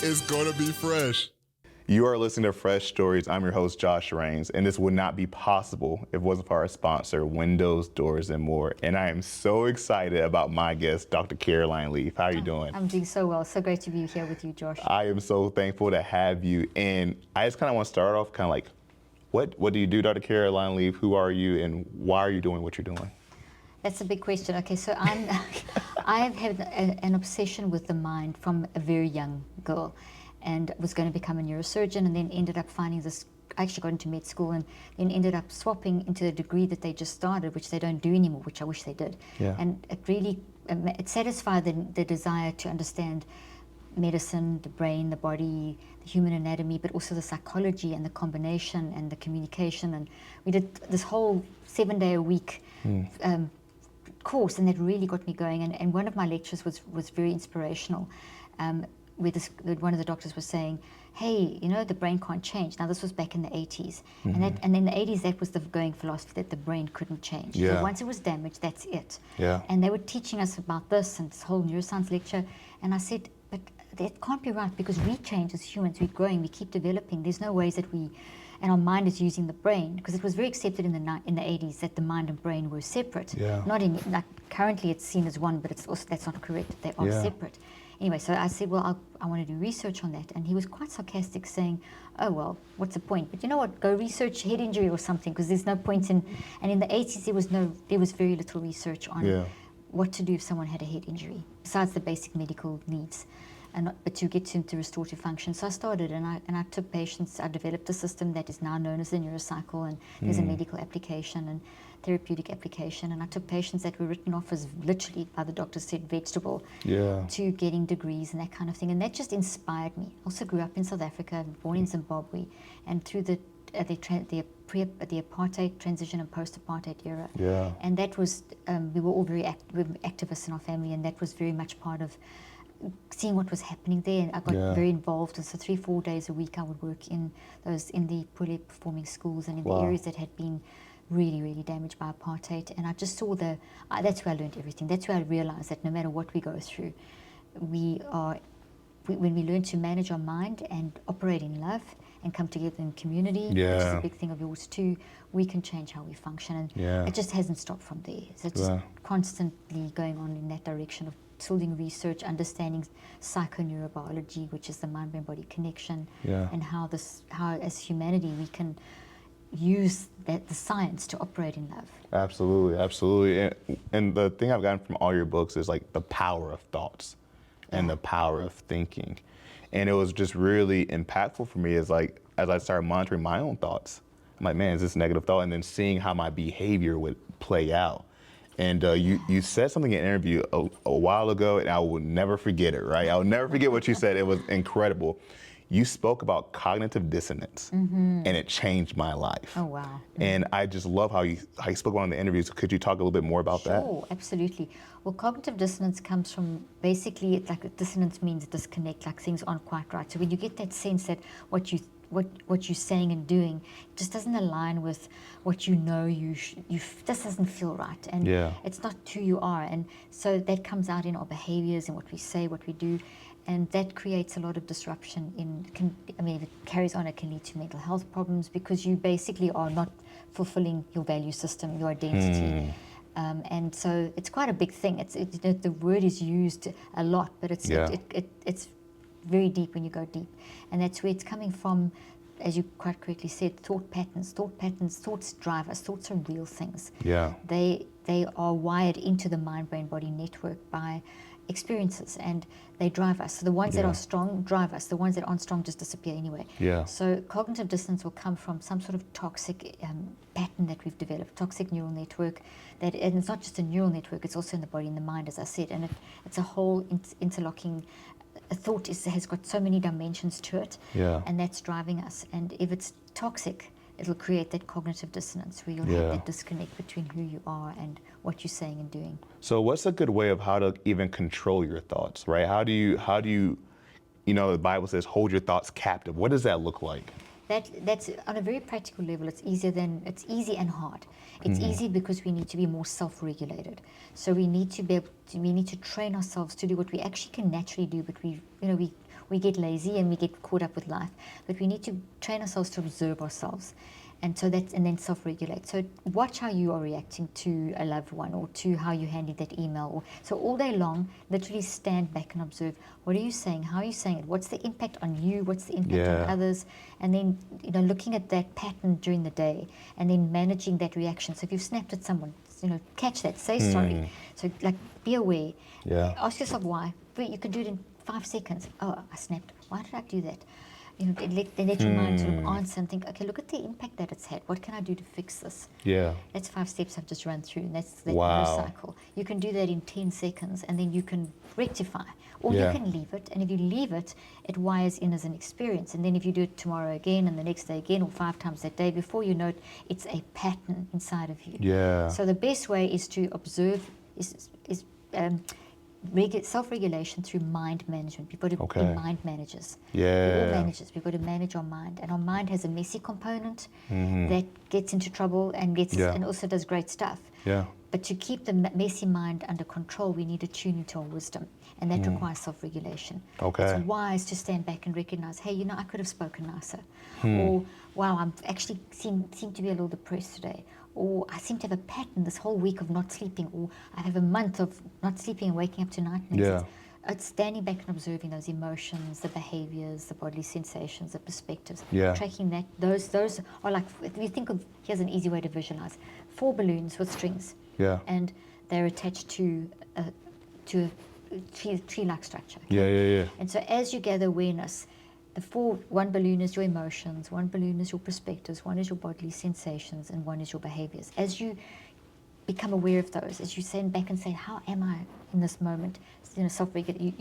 It's gonna be fresh. You are listening to Fresh Stories. I'm your host, Josh Rains, and this would not be possible if it wasn't for our sponsor, Windows, Doors, and More. And I am so excited about my guest, Dr. Caroline Leaf. How are you doing? I'm doing so well. So great to be here with you, Josh. I am so thankful to have you. And I just kind of want to start off kind of like, what do you do, Dr. Caroline Leaf? Who are you, and why are you doing what you're doing? That's a big question. Okay, so I have had an obsession with the mind from a very young girl, and was going to become a neurosurgeon, and then ended up finding this. I actually got into med school, and then ended up swapping into the degree that they just started, which they don't do anymore, which I wish they did. Yeah. And it really it satisfied the desire to understand medicine, the brain, the body, the human anatomy, but also the psychology and the combination and the communication. And we did this whole 7-day-a-week course, and that really got me going. And one of my lectures was very inspirational, where one of the doctors was saying, hey, you know, the brain can't change. Now, this was back in the 80s. And in the 80s, that was the going philosophy, that the brain couldn't change. Yeah. So once it was damaged, that's it. Yeah. And they were teaching us about this and this whole neuroscience lecture. And I said, but that can't be right, because we change as humans. We're growing, we keep developing. There's no ways that and our mind is using the brain, because it was very accepted in the 80s that the mind and brain were separate. Yeah. Not in, like, currently it's seen as one, but it's also, that's not correct. They are separate. Anyway, so I said, well, I want to do research on that. And he was quite sarcastic, saying, oh, well, what's the point? But you know what, go research head injury or something, because there's no point in, and in the 80s there was very little research on what to do if someone had a head injury, besides the basic medical needs. But to get into restorative function. So I started, and I took patients. I developed a system that is now known as the neurocycle, and there's a medical application and therapeutic application. And I took patients that were written off as, literally by the doctors said, vegetable, to getting degrees and that kind of thing. And that just inspired me. I also grew up in South Africa, born in Zimbabwe, and through the apartheid transition and post-apartheid era. Yeah. And that was, we were all very activists in our family, and that was very much part of seeing what was happening there. And I got very involved, and so 3-4 days a week I would work in the poorly performing schools and in the areas that had been really, really damaged by apartheid. And I just saw that's where I learned everything. That's where I realized that no matter what we go through, when we learn to manage our mind and operate in love and come together in community, which is a big thing of yours too, we can change how we function. And it just hasn't stopped from there. So it's just constantly going on in that direction of building research, understanding psychoneurobiology, which is the mind-brain-body connection, and how as humanity we can use the science to operate in love. Absolutely, absolutely. And the thing I've gotten from all your books is like the power of thoughts and the power of thinking. And it was just really impactful for me, as I started monitoring my own thoughts. I'm like, man, is this a negative thought? And then seeing how my behavior would play out. And you said something in an interview a while ago, and I will never forget it, right? I'll never forget what you said. It was incredible. You spoke about cognitive dissonance, and it changed my life. Oh, wow. And I just love how you spoke about it in the interviews. Could you talk a little bit more about that? Sure, absolutely. Well, cognitive dissonance comes from, basically, it's like dissonance means disconnect, like things aren't quite right. So when you get that sense that what you're saying and doing just doesn't align with what you know this doesn't feel right, and it's not who you are, and so that comes out in our behaviors and what we say, what we do, and that creates a lot of disruption if it carries on, it can lead to mental health problems, because you basically are not fulfilling your value system, your identity. And so it's quite a big thing. The word is used a lot, but it's very deep when you go deep. And that's where it's coming from, as you quite correctly said, thought patterns. Thoughts drive us. Thoughts are real things. Yeah. They are wired into the mind-brain-body network by experiences, and they drive us. So the ones that are strong drive us. The ones that aren't strong just disappear anyway. Yeah. So cognitive dissonance will come from some sort of toxic pattern that we've developed, toxic neural network. And it's not just a neural network, it's also in the body and the mind, as I said. And it's a whole interlocking. A thought has got so many dimensions to it, and that's driving us. And if it's toxic, it'll create that cognitive dissonance where you'll have that disconnect between who you are and what you're saying and doing. So what's a good way of how to even control your thoughts, right? How do you, the Bible says, hold your thoughts captive. What does that look like? That's on a very practical level. It's easy and hard. It's easy because we need to be more self-regulated. So we need to train ourselves to do what we actually can naturally do, but we're we get lazy and we get caught up with life. But we need to train ourselves to observe ourselves. And so and then self-regulate. So watch how you are reacting to a loved one or to how you handled that email. So all day long, literally stand back and observe. What are you saying? How are you saying it? What's the impact on you? What's the impact on others? And then, looking at that pattern during the day and then managing that reaction. So if you've snapped at someone, catch that, say sorry. So be aware. Yeah. Ask yourself why. You can do it in 5 seconds. Oh, I snapped. Why did I do that? Then let your mind sort of answer and think, okay, look at the impact that it's had. What can I do to fix this? Yeah. That's 5 steps I've just run through, and that's that cycle. You can do that in 10 seconds, and then you can rectify. Or you can leave it, and if you leave it, it wires in as an experience. And then if you do it tomorrow again, and the next day again, or 5 times that day, before you know it, it's a pattern inside of you. Yeah. So the best way is to observe, self-regulation through mind management. We've got to be mind managers. We're all managers. We've got to manage our mind. And our mind has a messy component that gets into trouble and and also does great stuff. Yeah. But to keep the messy mind under control, we need to tune into our wisdom. And that requires self-regulation. Okay. It's wise to stand back and recognize, hey, I could have spoken nicer. Or, wow, I'm actually seem to be a little depressed today. Or I seem to have a pattern this whole week of not sleeping, or I have a month of not sleeping and waking up to nightmares. Yeah. It's standing back and observing those emotions, the behaviors, the bodily sensations, the perspectives. Yeah. Tracking that. Those are like, if you think of, here's an easy way to visualize. 4 balloons with strings. Yeah. And they're attached to a tree-like structure. Yeah. And so as you gather awareness, one balloon is your emotions, one balloon is your perspectives, one is your bodily sensations, and one is your behaviors. As you become aware of those, as you stand back and say, how am I in this moment? Self-regulate.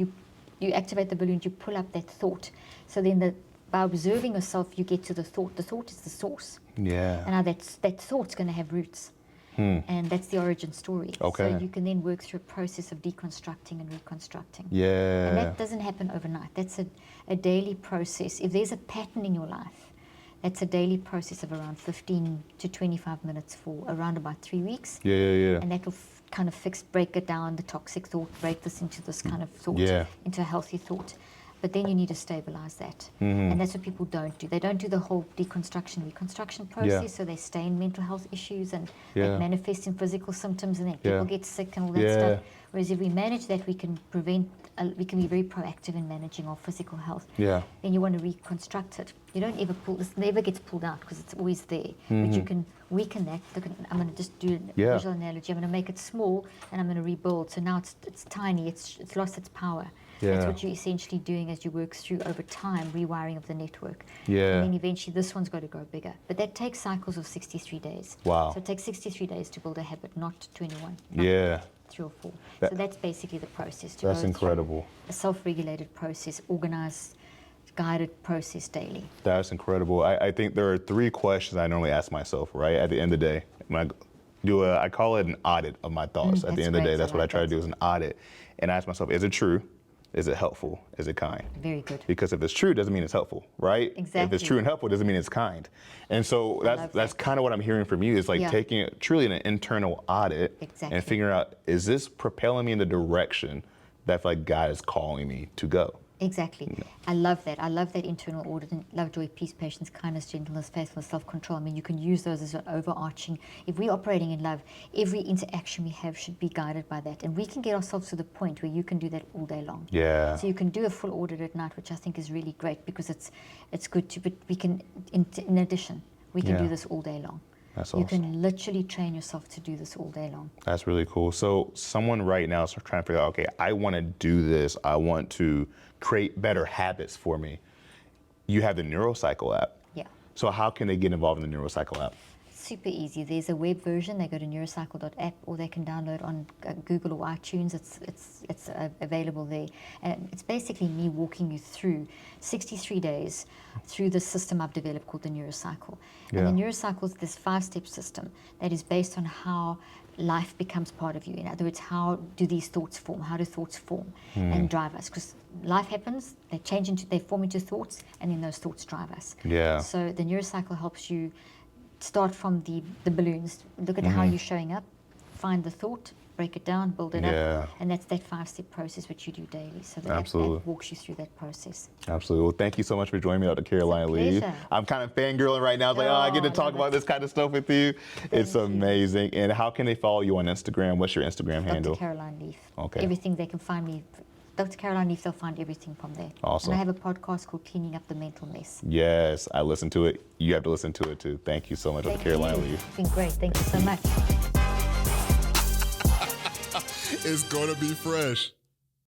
You activate the balloon, you pull up that thought. So then by observing yourself, you get to the thought. The thought is the source. Yeah. And now that thought's going to have roots. And that's the origin story. Okay. So you can then work through a process of deconstructing and reconstructing. Yeah. And that doesn't happen overnight. That's a daily process. If there's a pattern in your life, that's a daily process of around 15 to 25 minutes for around about 3 weeks. Yeah. And that will kind of break it down, the toxic thought, break this into this kind of thought, into a healthy thought. But then you need to stabilize that. And that's what people don't do. They don't do the whole reconstruction process, so they stay in mental health issues and it manifests in physical symptoms, and then people get sick and all that stuff. Whereas if we manage that, we can we can be very proactive in managing our physical health. Yeah. Then you want to reconstruct it. You don't ever this never gets pulled out because it's always there. But you can weaken that. I'm going to just do a visual analogy. I'm going to make it small and I'm going to rebuild. So now it's tiny. It's lost its power. That's what you're essentially doing as you work through over time, rewiring of the network. Yeah. And then eventually this one's got to grow bigger. But that takes cycles of 63 days. Wow. So it takes 63 days to build a habit, not 21. Yeah. 3 or 4. So that's basically the process. That's incredible. A self-regulated process, organized, guided process daily. That's incredible. I think there are 3 questions I normally ask myself, right, at the end of the day. When I call it an audit of my thoughts. At the end of the day, that's what I try to do is an audit. And I ask myself, is it true? Is it helpful? Is it kind? Very good. Because if it's true, it doesn't mean it's helpful, right? Exactly. If it's true and helpful, it doesn't mean it's kind. And so that's kind of what I'm hearing from you is taking truly an internal audit and figuring out, is this propelling me in the direction that I feel like God is calling me to go? Exactly. I love that. I love that internal audit and love, joy, peace, patience, kindness, gentleness, faithfulness, self-control. I mean, you can use those as an overarching. If we're operating in love, every interaction we have should be guided by that. And we can get ourselves to the point where you can do that all day long. Yeah. So you can do a full audit at night, which I think is really great because it's good to, but we can, in addition, we can do this all day long. That's awesome. You can literally train yourself to do this all day long. That's really cool. So someone right now is trying to figure out, okay, I want to do this. I want to create better habits for me. You have the Neurocycle app. Yeah. So how can they get involved in the Neurocycle app? Super easy. There's a web version. They go to neurocycle.app or they can download on Google or iTunes. It's available there. And it's basically me walking you through 63 days through the system I've developed called the Neurocycle. Yeah. And the Neurocycle is this 5-step system that is based on how life becomes part of you. In other words, how do these thoughts form? How do thoughts form and drive us? Because life happens, they form into thoughts, and then those thoughts drive us. Yeah. So the Neurocycle helps you start from the balloons, look at how you're showing up, find the thought, break it down, build it Yeah. up, and that's that 5-step process which you do daily. So the Absolutely. app walks you through that process. Absolutely. Well, thank you so much for joining me, Dr. Caroline Lee. pleasure. I'm kind of fangirling right now. It's like, oh, I get to Oh, talk love about it. this kind of stuff with you. It's Thank you. amazing. And how can they follow you on Instagram? What's your Instagram Dr. handle? Caroline Leaf. Okay. Everything they can find me. Dr. Caroline Leaf, they'll find everything from there. Awesome. And I have a podcast called Cleaning Up the Mental Mess. Yes, I listen to it. You have to listen to it too. Thank you so much, Dr. Thank Caroline you. Lee. It's been great. Thank you so much. It's gonna be fresh.